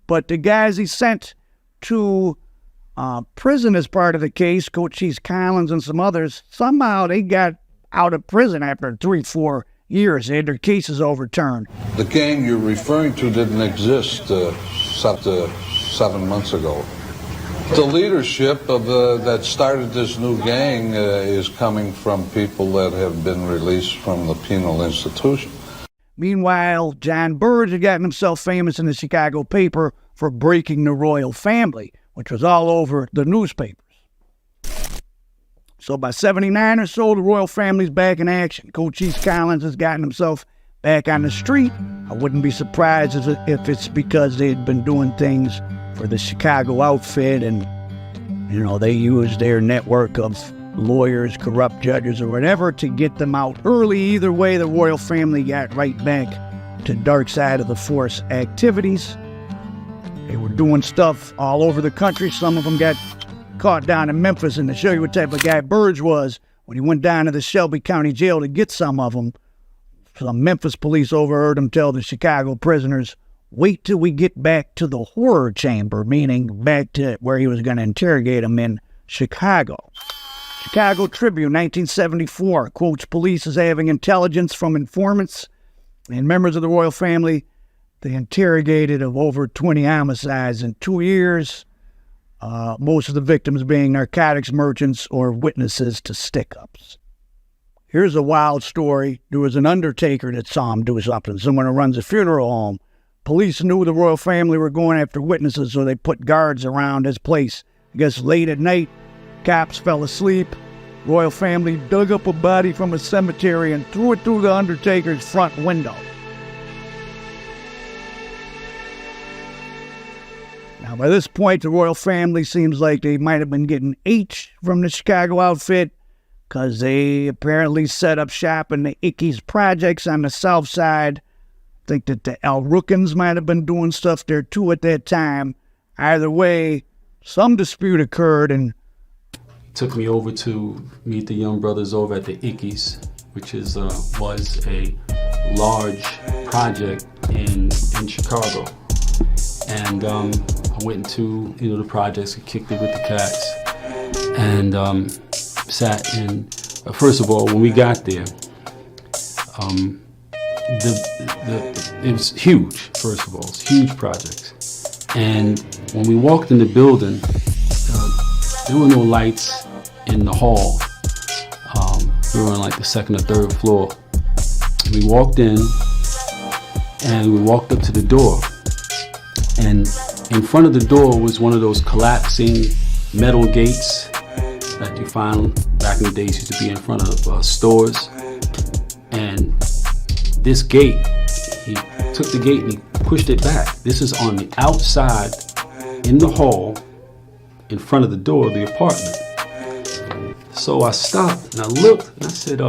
But the guys he sent to prison as part of the case, Cochise Collins and some others, somehow they got out of prison after 3-4 years. They had their cases overturned. The gang you're referring to didn't exist 7 months ago. The leadership of that started this new gang is coming from people that have been released from the penal institution. Meanwhile, John Burge had gotten himself famous in the Chicago paper for breaking the royal family, which was all over the newspapers. So by 79 or so, the royal family's back in action. Cochise Collins has gotten himself back on the street. I wouldn't be surprised if it's because they had been doing things for the Chicago outfit and, they used their network of lawyers, corrupt judges, or whatever to get them out early. Either way, the royal family got right back to dark side of the force activities. They were doing stuff all over the country. Some of them got caught down in Memphis, and to show you what type of guy Burge was, when he went down to the Shelby County Jail to get some of them, some Memphis police overheard him tell the Chicago prisoners, "Wait till we get back to the horror chamber," meaning back to where he was going to interrogate them in Chicago. Chicago Tribune, 1974, quotes police as having intelligence from informants and members of the royal family. They interrogated of over 20 homicides in 2 years, most of the victims being narcotics merchants or witnesses to stick-ups. Here's a wild story. There was an undertaker that saw him do something, someone who runs a funeral home. Police knew the royal family were going after witnesses, so they put guards around his place. I guess late at night, cops fell asleep. Royal family dug up a body from a cemetery and threw it through the undertaker's front window. Now, by this point, the royal family seems like they might have been getting H from the Chicago outfit, because they apparently set up shop in the Ickes projects on the south side. I think that the Al Rookins might have been doing stuff there too at that time. Either way, some dispute occurred, and took me over to meet the young brothers over at the Ickes, which was a large project in Chicago. And I went into the projects and kicked it with the cats, and sat in. First of all, when we got there, it was huge. First of all, it's huge projects, and when we walked in the building, there were no lights in the hall. We were on like the second or third floor. We walked in, and we walked up to the door, and in front of the door was one of those collapsing metal gates that you find back in the days used to be in front of stores. And this gate, he took the gate and he pushed it back. This is on the outside in the hall in front of the door of the apartment. So I stopped and I looked and I said,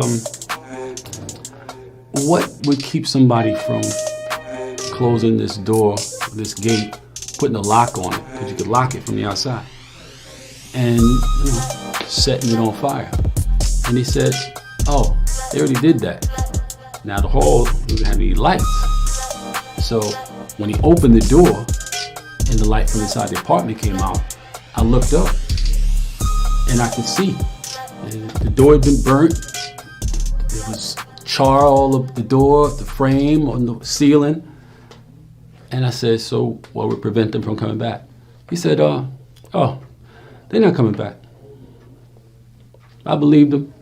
what would keep somebody from closing this door, this gate, putting a lock on it, because you could lock it from the outside, and setting it on fire? And he said, oh, they already did that. Now the hall doesn't have any lights. So when he opened the door and the light from inside the apartment came out, I looked up and I could see. And the door had been burnt. There was char all over the door, the frame, on the ceiling. And I said, so what would prevent them from coming back? He said, oh, they're not coming back. I believed him.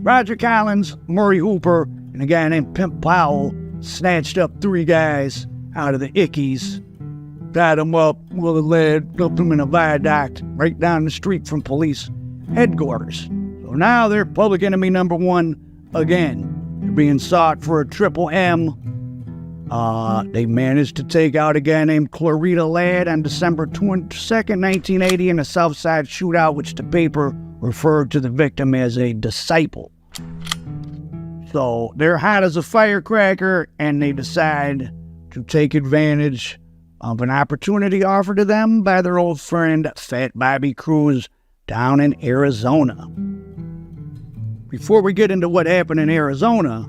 Roger Collins, Murray Hooper, and a guy named Pimp Powell snatched up 3 guys out of the Ickes, tied them up with a lead, dumped them in a viaduct right down the street from police headquarters. So now they're public enemy number 1 again. They're being sought for a triple M. They managed to take out a guy named Clarita Ladd on December 22nd, 1980 in a Southside shootout, which the paper referred to the victim as a disciple. So they're hot as a firecracker, and they decide to take advantage of an opportunity offered to them by their old friend Fat Bobby Cruz down in Arizona. Before we get into what happened in Arizona,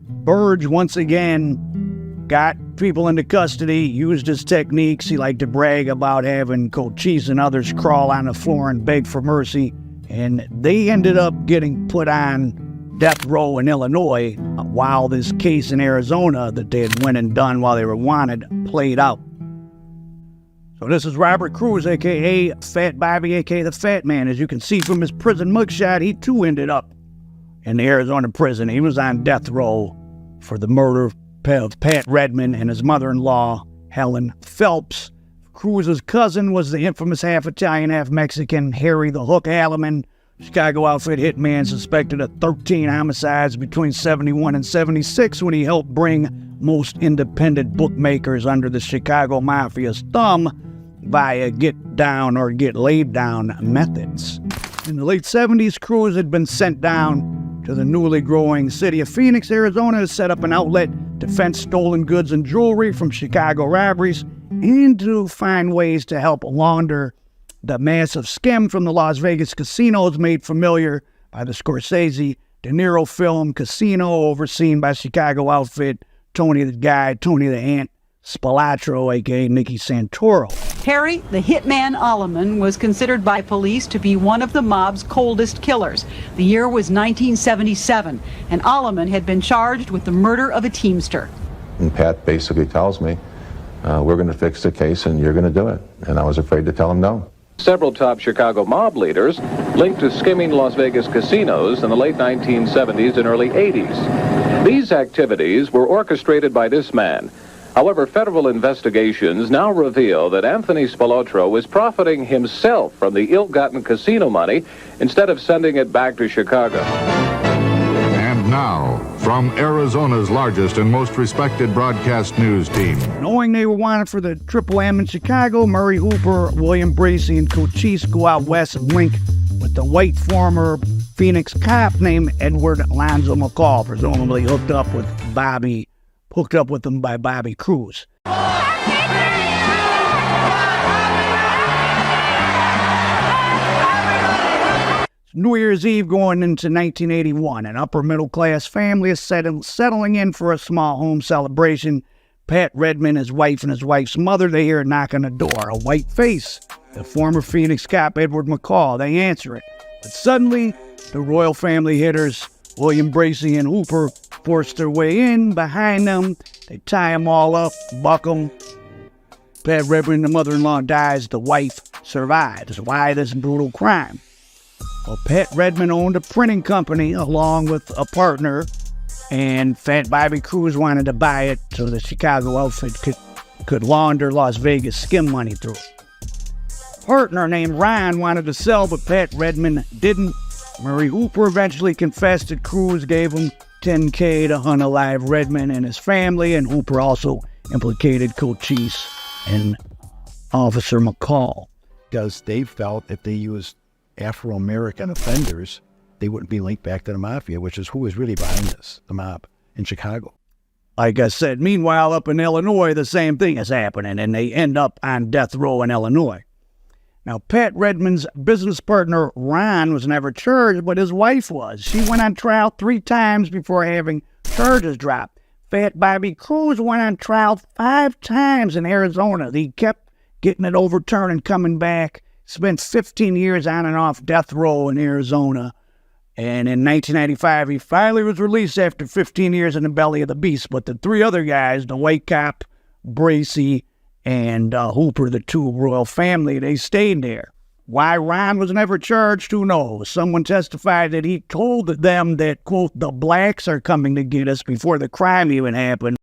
Burge once again got people into custody, used his techniques. He liked to brag about having Cochise and others crawl on the floor and beg for mercy. And they ended up getting put on death row in Illinois while this case in Arizona that they had went and done while they were wanted played out. So this is Robert Cruz, a.k.a. Fat Bobby, a.k.a. the Fat Man. As you can see from his prison mugshot, he too ended up in the Arizona prison. He was on death row for the murder of Pat Redmond and his mother-in-law, Helen Phelps. Cruz's cousin was the infamous half-Italian, half-Mexican Harry the Hook Alleman. Chicago outfit hitman suspected of 13 homicides between 71 and 76 when he helped bring most independent bookmakers under the Chicago Mafia's thumb via get down or get laid down methods. In the late 70s, Cruz had been sent down to the newly growing city of Phoenix, Arizona, to set up an outlet to fence stolen goods and jewelry from Chicago robberies and to find ways to help launder the massive skim from the Las Vegas casinos made familiar by the Scorsese De Niro film Casino, overseen by Chicago outfit Tony the Ant Spilotro, a.k.a. Nicky Santoro. Harry, the hitman Alleman, was considered by police to be one of the mob's coldest killers. The year was 1977, and Alleman had been charged with the murder of a teamster. And Pat basically tells me, we're going to fix the case and you're going to do it. And I was afraid to tell him no. Several top Chicago mob leaders linked to skimming Las Vegas casinos in the late 1970s and early 80s. These activities were orchestrated by this man. However, federal investigations now reveal that Anthony Spilotro was profiting himself from the ill-gotten casino money instead of sending it back to Chicago. And now, from Arizona's largest and most respected broadcast news team. Knowing they were wanted for the Triple M in Chicago, Murray Hooper, William Bracey, and Cochise go out west and link with the white former Phoenix cop named Edward Alonzo McCall, presumably hooked up with them by Bobby Cruz. New Year's Eve going into 1981. An upper-middle-class family is settling in for a small home celebration. Pat Redmond, his wife, and his wife's mother, they hear a knock on the door. A white face. The former Phoenix cop, Edward McCall. They answer it. But suddenly, the royal family hitters, William Bracey and Hooper, force their way in behind them. They tie them all up, buck them. Pat Redmond, the mother-in-law, dies. The wife survives. Why this brutal crime? Well, Pat Redmond owned a printing company along with a partner, and Fat Bobby Cruz wanted to buy it so the Chicago outfit could launder Las Vegas skim money through it. A partner named Ron wanted to sell, but Pat Redmond didn't. Murray Hooper eventually confessed that Cruz gave him $10K to hunt alive Redmond and his family, and Hooper also implicated Cochise and Officer McCall. Because they felt if they used Afro-American offenders, they wouldn't be linked back to the mafia, which is who is really behind this, the mob in Chicago. Like I said, meanwhile, up in Illinois, the same thing is happening, and they end up on death row in Illinois. Now, Pat Redmond's business partner, Ron, was never charged, but his wife was. She went on trial 3 times before having charges dropped. Fat Bobby Cruz went on trial 5 times in Arizona. He kept getting it overturned and coming back. Spent 15 years on and off death row in Arizona. And in 1995, he finally was released after 15 years in the belly of the beast. But the 3 other guys, the white cop, Bracey, and Hooper, the 2 royal family, they stayed there. Why Ron was never charged, who knows? Someone testified that he told them that, quote, the blacks are coming to get us before the crime even happened.